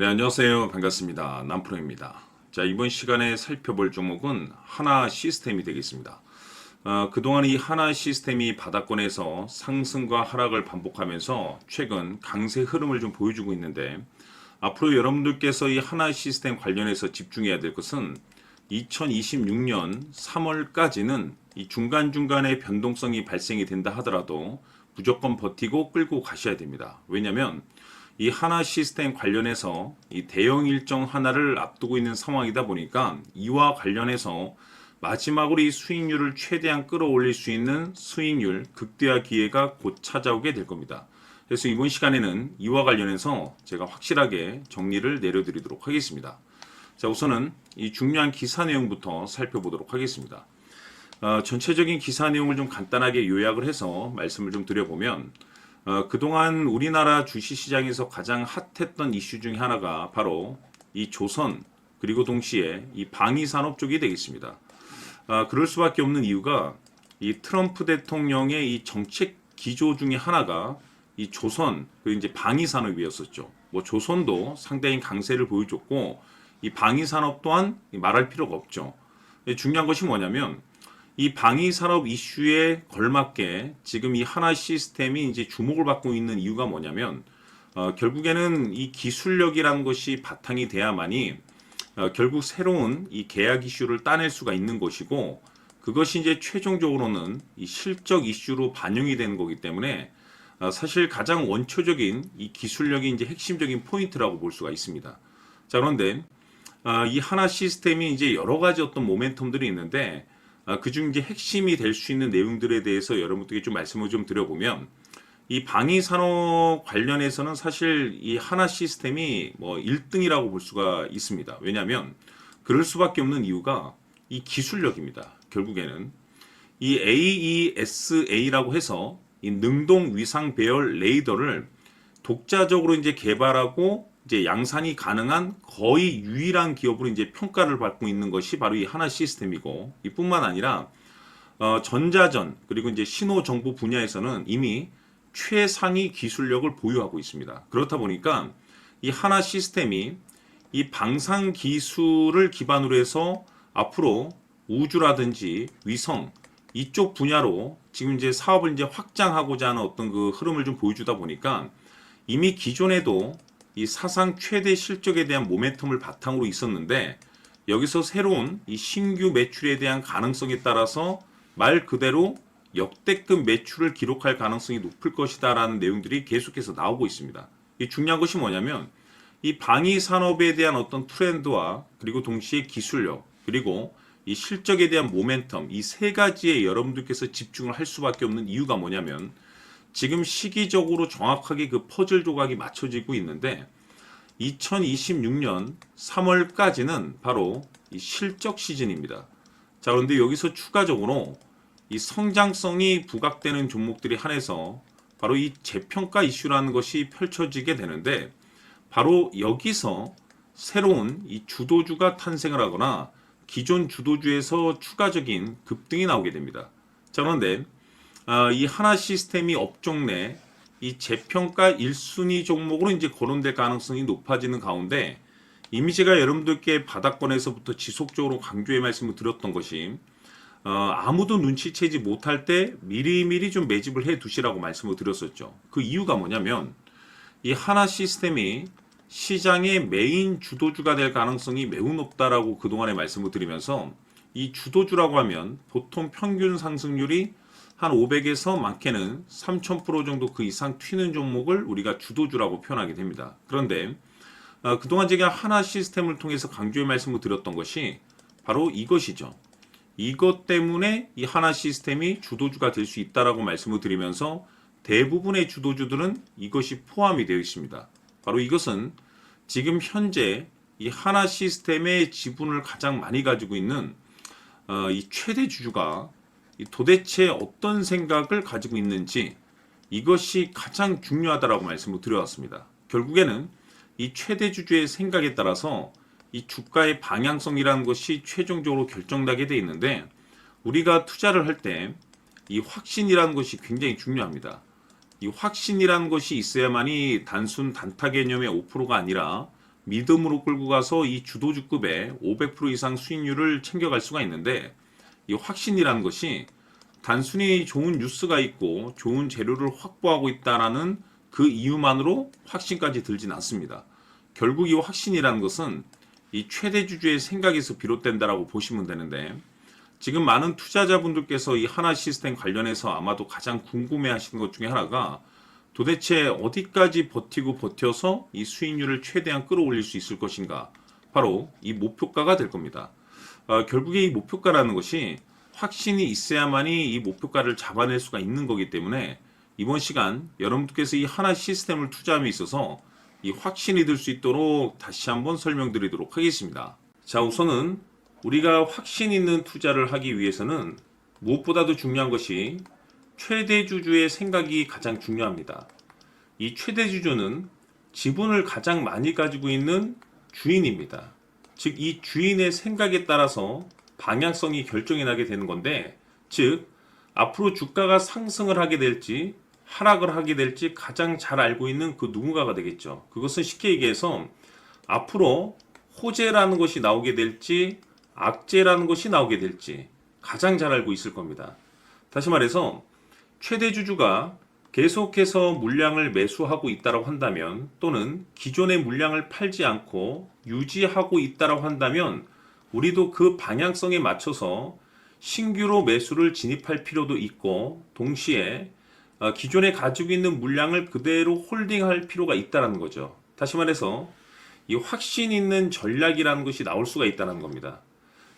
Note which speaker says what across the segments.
Speaker 1: 네, 안녕하세요. 반갑습니다. 남프로입니다. 자, 이번 시간에 살펴볼 종목은 하나 시스템이 되겠습니다. 그동안 이 하나 시스템이 바닥권에서 상승과 하락을 반복하면서 최근 강세 흐름을 좀 보여주고 있는데, 앞으로 여러분들께서 이 하나 시스템 관련해서 집중해야 될 것은 2026년 3월까지는 이 중간중간에 변동성이 발생이 된다 하더라도 무조건 버티고 끌고 가셔야 됩니다. 왜냐하면 이 하나 시스템 관련해서 이 대형 일정 하나를 앞두고 있는 상황이다 보니까 이와 관련해서 마지막으로 이 수익률을 최대한 끌어올릴 수 있는 수익률 극대화 기회가 곧 찾아오게 될 겁니다. 그래서 이번 시간에는 이와 관련해서 제가 확실하게 정리를 내려드리도록 하겠습니다. 자, 우선은 이 중요한 기사 내용부터 살펴보도록 하겠습니다. 전체적인 기사 내용을 좀 간단하게 요약을 해서 말씀을 좀 드려보면, 그동안 우리나라 주식시장에서 가장 핫했던 이슈 중에 하나가 바로 이 조선, 그리고 동시에 이 방위산업 쪽이 되겠습니다. 그럴 수밖에 없는 이유가 이 트럼프 대통령의 이 정책 기조 중에 하나가 이 조선, 그리고 이제 방위산업이었었죠. 뭐 조선도 상당히 강세를 보여줬고, 이 방위산업 또한 말할 필요가 없죠. 중요한 것이 뭐냐면, 이 방위 산업 이슈에 걸맞게 지금 이 하나 시스템이 이제 주목을 받고 있는 이유가 뭐냐면, 결국에는 이 기술력이라는 것이 바탕이 돼야만이 결국 새로운 이 계약 이슈를 따낼 수가 있는 것이고, 그것이 이제 최종적으로는 이 실적 이슈로 반영이 되는 거기 때문에 사실 가장 원초적인 이 기술력이 이제 핵심적인 포인트라고 볼 수가 있습니다. 자, 그런데 이 하나 시스템이 이제 여러 가지 어떤 모멘텀들이 있는데, 그중 이제 핵심이 될 수 있는 내용들에 대해서 여러분들께 좀 말씀을 좀 드려보면, 이 방위 산업 관련해서는 사실 이 하나 시스템이 뭐 1등이라고 볼 수가 있습니다. 왜냐하면 그럴 수밖에 없는 이유가 이 기술력입니다. 결국에는 이 AESA라고 해서 이 능동 위상 배열 레이더를 독자적으로 이제 개발하고 이제 양산이 가능한 거의 유일한 기업으로 이제 평가를 받고 있는 것이 바로 이 하나 시스템이고, 이뿐만 아니라 전자전 그리고 이제 신호 정보 분야에서는 이미 최상위 기술력을 보유하고 있습니다. 그렇다 보니까 이 하나 시스템이 이 방산 기술을 기반으로 해서 앞으로 우주라든지 위성 이쪽 분야로 지금 이제 사업을 이제 확장하고자 하는 어떤 그 흐름을 좀 보여주다 보니까, 이미 기존에도 이 사상 최대 실적에 대한 모멘텀을 바탕으로 있었는데, 여기서 새로운 이 신규 매출에 대한 가능성에 따라서 말 그대로 역대급 매출을 기록할 가능성이 높을 것이다라는 내용들이 계속해서 나오고 있습니다. 이 중요한 것이 뭐냐면, 이 방위 산업에 대한 어떤 트렌드와 그리고 동시에 기술력 그리고 이 실적에 대한 모멘텀, 이 세 가지에 여러분들께서 집중을 할 수밖에 없는 이유가 뭐냐면, 지금 시기적으로 정확하게 그 퍼즐 조각이 맞춰지고 있는데, 2026년 3월까지는 바로 이 실적 시즌입니다. 자, 그런데 여기서 추가적으로 이 성장성이 부각되는 종목들이 한해서 바로 이 재평가 이슈라는 것이 펼쳐지게 되는데, 바로 여기서 새로운 이 주도주가 탄생을 하거나 기존 주도주에서 추가적인 급등이 나오게 됩니다. 자, 그런데 이 하나 시스템이 업종 내 이 재평가 1순위 종목으로 이제 거론될 가능성이 높아지는 가운데, 이미 제가 여러분들께 바닥권에서부터 지속적으로 강조의 말씀을 드렸던 것이, 아무도 눈치채지 못할 때 미리미리 좀 매집을 해 두시라고 말씀을 드렸었죠. 그 이유가 뭐냐면, 이 하나 시스템이 시장의 메인 주도주가 될 가능성이 매우 높다라고 그동안에 말씀을 드리면서, 이 주도주라고 하면 보통 평균 상승률이 한 500에서 많게는 3000% 정도 그 이상 튀는 종목을 우리가 주도주라고 표현하게 됩니다. 그런데 그동안 제가 하나 시스템을 통해서 강조의 말씀을 드렸던 것이 바로 이것이죠. 이것 때문에 이 하나 시스템이 주도주가 될 수 있다라고 말씀을 드리면서, 대부분의 주도주들은 이것이 포함이 되어 있습니다. 바로 이것은 지금 현재 이 하나 시스템의 지분을 가장 많이 가지고 있는 이 최대 주주가 도대체 어떤 생각을 가지고 있는지, 이것이 가장 중요하다라고 말씀을 드려왔습니다. 결국에는 이 최대 주주의 생각에 따라서 이 주가의 방향성이라는 것이 최종적으로 결정나게 돼 있는데, 우리가 투자를 할 때 이 확신이라는 것이 굉장히 중요합니다. 이 확신이라는 것이 있어야만이 단순 단타 개념의 5%가 아니라 믿음으로 끌고 가서 이 주도주급의 500% 이상 수익률을 챙겨갈 수가 있는데, 이 확신이라는 것이 단순히 좋은 뉴스가 있고 좋은 재료를 확보하고 있다라는 그 이유만으로 확신까지 들진 않습니다. 결국 이 확신이라는 것은 이 최대 주주의 생각에서 비롯된다라고 보시면 되는데, 지금 많은 투자자분들께서 이 하나 시스템 관련해서 아마도 가장 궁금해 하시는 것 중에 하나가 도대체 어디까지 버티고 버텨서 이 수익률을 최대한 끌어올릴 수 있을 것인가, 바로 이 목표가가 될 겁니다. 결국에 이 목표가라는 것이 확신이 있어야만이 이 목표가를 잡아낼 수가 있는 거기 때문에 이번 시간 여러분들께서 이 하나 시스템을 투자함에 있어서 이 확신이 들 수 있도록 다시 한번 설명드리도록 하겠습니다. 자, 우선은 우리가 확신 있는 투자를 하기 위해서는 무엇보다도 중요한 것이 최대 주주의 생각이 가장 중요합니다. 이 최대 주주는 지분을 가장 많이 가지고 있는 주인입니다. 즉, 이 주인의 생각에 따라서 방향성이 결정이 나게 되는 건데, 즉 앞으로 주가가 상승을 하게 될지 하락을 하게 될지 가장 잘 알고 있는 그 누군가가 되겠죠. 그것은 쉽게 얘기해서 앞으로 호재라는 것이 나오게 될지 악재라는 것이 나오게 될지 가장 잘 알고 있을 겁니다. 다시 말해서 최대 주주가 계속해서 물량을 매수하고 있다고 한다면, 또는 기존의 물량을 팔지 않고 유지하고 있다고 한다면, 우리도 그 방향성에 맞춰서 신규로 매수를 진입할 필요도 있고, 동시에 기존에 가지고 있는 물량을 그대로 홀딩할 필요가 있다는 거죠. 다시 말해서 이 확신 있는 전략이라는 것이 나올 수가 있다는 겁니다.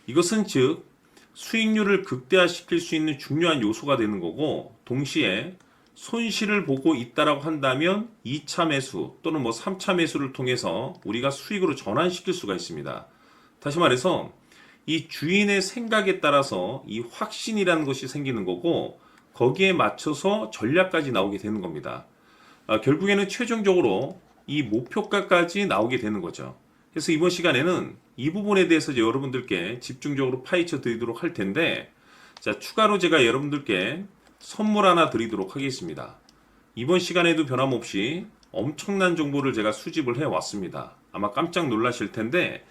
Speaker 1: 이것은 즉 수익률을 극대화시킬 수 있는 중요한 요소가 되는 거고, 동시에 손실을 보고 있다라고 한다면 2차 매수 또는 3차 매수를 통해서 우리가 수익으로 전환시킬 수가 있습니다. 다시 말해서 이 주인의 생각에 따라서 이 확신이라는 것이 생기는 거고, 거기에 맞춰서 전략까지 나오게 되는 겁니다. 결국에는 최종적으로 이 목표가까지 나오게 되는 거죠. 그래서 이번 시간에는 이 부분에 대해서 여러분들께 집중적으로 파헤쳐 드리도록 할 텐데, 자, 추가로 제가 여러분들께 선물 하나 드리도록 하겠습니다. 이번 시간에도 변함없이 엄청난 정보를 제가 수집을 해 왔습니다. 아마 깜짝 놀라실 텐데,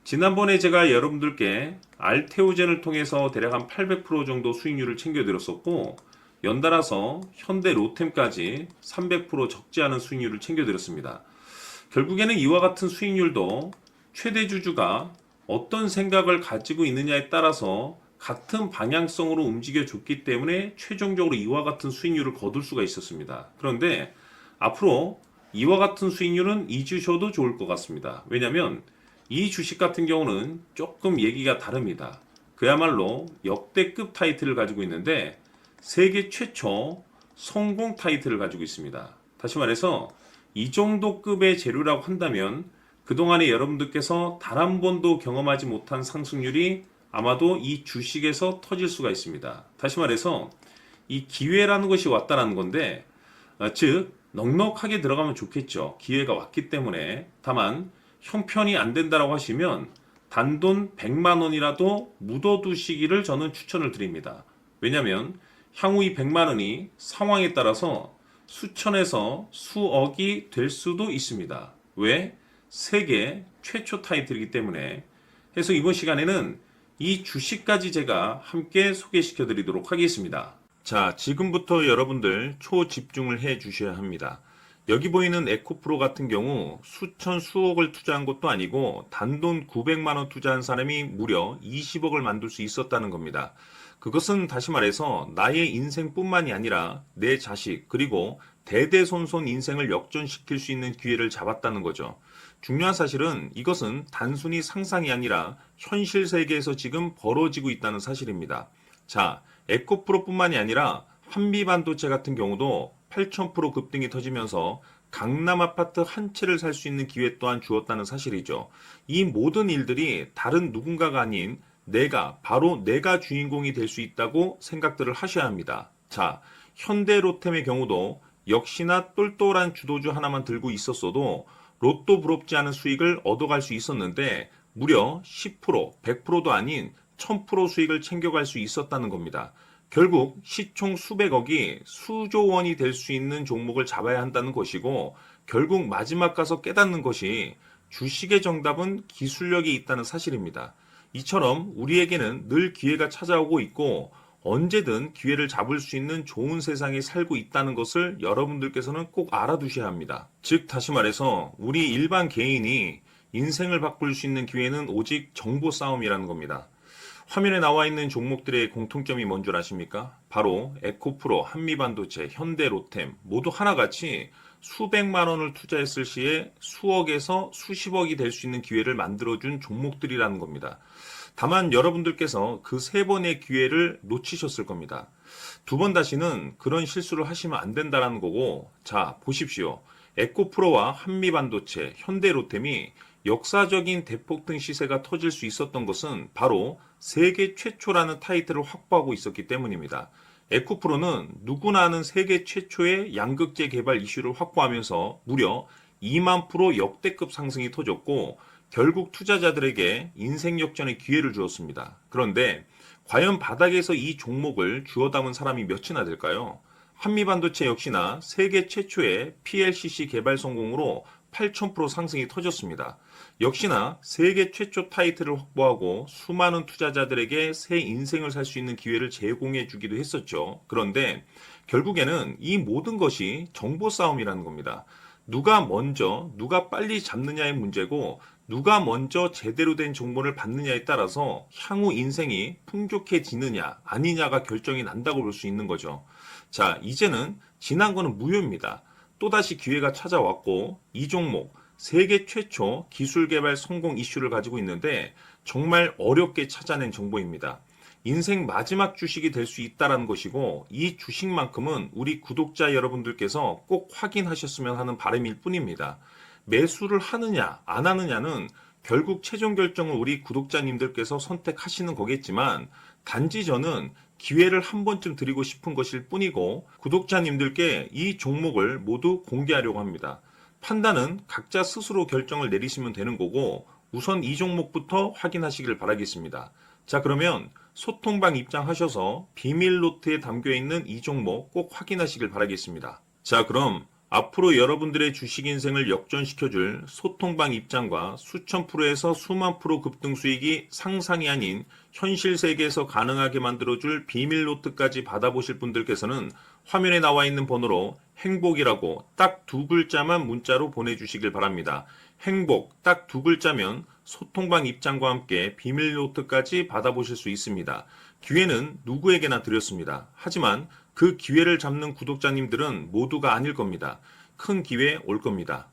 Speaker 1: 지난번에 제가 여러분들께 알테오젠을 통해서 대략 한 800% 정도 수익률을 챙겨드렸었고, 연달아서 현대 로템까지 300% 적지 않은 수익률을 챙겨드렸습니다. 결국에는 이와 같은 수익률도 최대 주주가 어떤 생각을 가지고 있느냐에 따라서 같은 방향성으로 움직여 줬기 때문에 최종적으로 이와 같은 수익률을 거둘 수가 있었습니다. 그런데 앞으로 이와 같은 수익률은 잊으셔도 좋을 것 같습니다. 왜냐하면 이 주식 같은 경우는 조금 얘기가 다릅니다. 그야말로 역대급 타이틀을 가지고 있는데 세계 최초 성공 타이틀을 가지고 있습니다. 다시 말해서 이 정도 급의 재료라고 한다면 그동안에 여러분들께서 단 한 번도 경험하지 못한 상승률이 아마도 이 주식에서 터질 수가 있습니다. 다시 말해서 이 기회라는 것이 왔다는 건데, 즉 넉넉하게 들어가면 좋겠죠. 기회가 왔기 때문에. 다만 형편이 안 된다라고 하시면 단돈 100만 원이라도 묻어두시기를 저는 추천을 드립니다. 왜냐하면 향후 이 100만 원이 상황에 따라서 수천에서 수억이 될 수도 있습니다. 왜? 세계 최초 타이틀이기 때문에. 해서 이번 시간에는 이 주식까지 제가 함께 소개시켜 드리도록 하겠습니다. 자, 지금부터 여러분들 초집중을 해 주셔야 합니다. 여기 보이는 에코프로 같은 경우 수천 수억을 투자한 것도 아니고 단돈 900만 원 투자한 사람이 무려 20억을 만들 수 있었다는 겁니다. 그것은 다시 말해서 나의 인생뿐만이 아니라 내 자식 그리고 대대손손 인생을 역전시킬 수 있는 기회를 잡았다는 거죠. 중요한 사실은 이것은 단순히 상상이 아니라 현실 세계에서 지금 벌어지고 있다는 사실입니다. 자, 에코프로뿐만이 아니라 한미반도체 같은 경우도 8,000% 급등이 터지면서 강남 아파트 한 채를 살 수 있는 기회 또한 주었다는 사실이죠. 이 모든 일들이 다른 누군가가 아닌 바로 내가 주인공이 될 수 있다고 생각들을 하셔야 합니다. 자, 현대로템의 경우도 역시나 똘똘한 주도주 하나만 들고 있었어도 로또 부럽지 않은 수익을 얻어갈 수 있었는데 무려 10%, 100%도 아닌 1000% 수익을 챙겨갈 수 있었다는 겁니다. 결국 시총 수백억이 수조 원이 될 수 있는 종목을 잡아야 한다는 것이고, 결국 마지막 가서 깨닫는 것이 주식의 정답은 기술력에 있다는 사실입니다. 이처럼 우리에게는 늘 기회가 찾아오고 있고 언제든 기회를 잡을 수 있는 좋은 세상에 살고 있다는 것을 여러분들께서는 꼭 알아두셔야 합니다. 즉 다시 말해서 우리 일반 개인이 인생을 바꿀 수 있는 기회는 오직 정보 싸움이라는 겁니다. 화면에 나와 있는 종목들의 공통점이 뭔 줄 아십니까? 바로 에코프로, 한미반도체, 현대로템 모두 하나같이 수백만 원을 투자했을 시에 수억에서 수십억이 될 수 있는 기회를 만들어준 종목들이라는 겁니다. 다만 여러분들께서 그 세 번의 기회를 놓치셨을 겁니다. 두 번 다시는 그런 실수를 하시면 안 된다는 거고, 자, 보십시오. 에코프로와 한미반도체, 현대로템이 역사적인 대폭등 시세가 터질 수 있었던 것은 바로 세계 최초라는 타이틀을 확보하고 있었기 때문입니다. 에코프로는 누구나 아는 세계 최초의 양극재 개발 이슈를 확보하면서 무려 2만 프로 역대급 상승이 터졌고 결국 투자자들에게 인생 역전의 기회를 주었습니다. 그런데 과연 바닥에서 이 종목을 주워 담은 사람이 몇이나 될까요? 한미반도체 역시나 세계 최초의 PLCC 개발 성공으로 8,000% 상승이 터졌습니다. 역시나 세계 최초 타이틀을 확보하고 수많은 투자자들에게 새 인생을 살 수 있는 기회를 제공해 주기도 했었죠. 그런데 결국에는 이 모든 것이 정보 싸움이라는 겁니다. 누가 먼저, 누가 빨리 잡느냐의 문제고 누가 먼저 제대로 된 정보를 받느냐에 따라서 향후 인생이 풍족해지느냐 아니냐가 결정이 난다고 볼 수 있는 거죠. 자, 이제는 지난 거는 무효입니다. 또다시 기회가 찾아왔고 이 종목 세계 최초 기술 개발 성공 이슈를 가지고 있는데 정말 어렵게 찾아낸 정보입니다. 인생 마지막 주식이 될 수 있다는 것이고 이 주식만큼은 우리 구독자 여러분들께서 꼭 확인하셨으면 하는 바람일 뿐입니다. 매수를 하느냐 안 하느냐는 결국 최종 결정을 우리 구독자님들께서 선택하시는 거겠지만 단지 저는 기회를 한 번쯤 드리고 싶은 것일 뿐이고 구독자님들께 이 종목을 모두 공개하려고 합니다. 판단은 각자 스스로 결정을 내리시면 되는 거고 우선 이 종목부터 확인하시길 바라겠습니다. 자, 그러면 소통방 입장하셔서 비밀 노트에 담겨 있는 이 종목 꼭 확인하시길 바라겠습니다. 자, 그럼 앞으로 여러분들의 주식 인생을 역전시켜줄 소통방 입장과 수천 프로에서 수만 프로 급등 수익이 상상이 아닌 현실 세계에서 가능하게 만들어줄 비밀 노트까지 받아보실 분들께서는 화면에 나와 있는 번호로 행복이라고 딱 두 글자만 문자로 보내주시길 바랍니다. 행복 딱 두 글자면 소통방 입장과 함께 비밀 노트까지 받아보실 수 있습니다. 기회는 누구에게나 드렸습니다. 하지만 그 기회를 잡는 구독자님들은 모두가 아닐 겁니다. 큰 기회 올 겁니다.